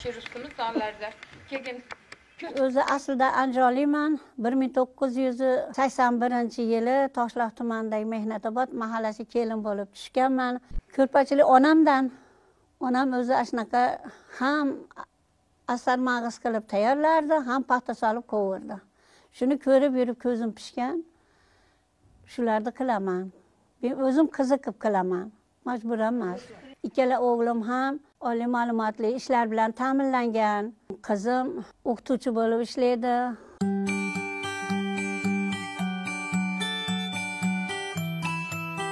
Şirustimiz dağlarda. Kekin O'zi aslida Andijonliman. 1981-yili Toshloq tumanidagi Mehnatobod mahallasi kelin bo'lib tushganman. Ko'rpachilik onam o'zi shunaqa ham asar mag'iz qilib tayyorlardi, ham paxta solib qovurdi. Shuni ko'rib yurib ko'zim pishgan. Shularni qilaman. Men o'zim qiziqib qilaman. Majbur emas. Ikkala o'g'lim ham oliy ma'lumotli ishlar bilan ta'minlangan. Qizim o'qituvchi bo'lib ishlaydi.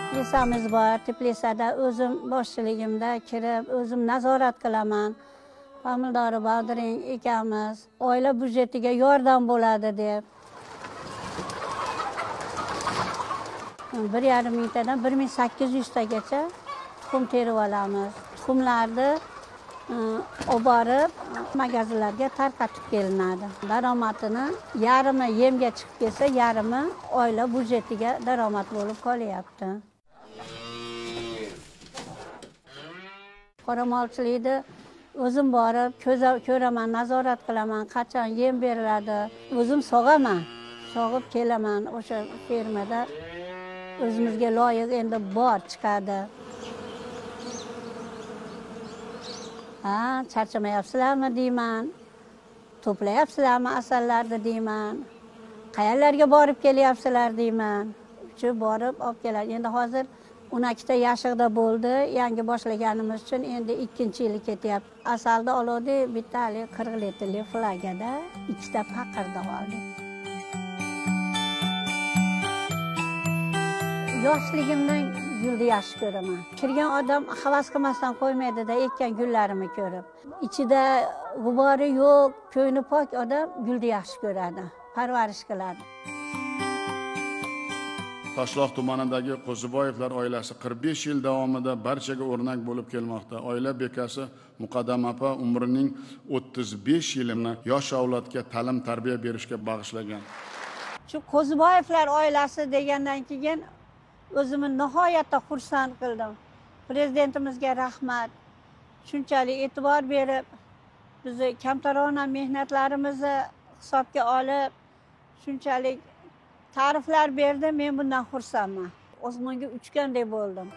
Teplesamiz bor. Teplesada o'zim boshchiligimda kirib, o'zim nazorat qilaman. Famildori Badiring ekamiz oila byudjetiga yordam bo'ladi deb 1,5 mingtadan 1,800 tagacha tuxum terib olamiz. Tuxumlarni olib borib magazinlarga tarqatib kelinadi. Daromadini yarimi yemga chiqib kelsa, yarimi oila byudjetiga daromad bo'lib qolyapti. Qoramolchilikni o'zim borib ko'raman, nazorat qilaman, qachon yem beriladi. O'zim sog'aman, sog'ib kelaman o'sha fermada. O'zimizga loyiq endi bor chiqadi. Charchamayapsizlarmi deyman. To'playapsizlarmi asallarni deyman. Qayerlarga borib kelyapsizlar deyman. Shu borib olib keladi. Endi hozir 12 ta yashiqda bo'ldi. Yangi boshlaganimiz uchun endi 2-yili ketyapti. Asalda olodi bittali 40 litrli flagada 2 ta paqirda oldik. Yoshligimdan gulni yaxshi ko'raman. Kirgan odam havas qilmasdan qo'ymaydi-da ekkan gullarimni ko'rib. Ichida g'ubori yo'q, ko'ngli pok odam gulni yaxshi ko'radi, parvarish qiladi. Toshloq tumanidagi Qo'ziboyevlar oilasi 45 yil davomida barchaga o'rnak bo'lib kelmoqda. Oila bekasi Muqaddam opa umrining 35 yilini yosh avlodga ta'lim-tarbiya berishga bag'ishlagan. Shu Qo'ziboyevlar oilasi degandan keyin o'zimni nihoyatda xursand qildim. Prezidentimizga rahmat. Shunchalik e'tibor berib, bizni kamtarona mehnatlarimizni hisobga olib, shunchalik ta'riflar berdi. Men bundan xursandman. Osmonga uchgandek bo'ldim.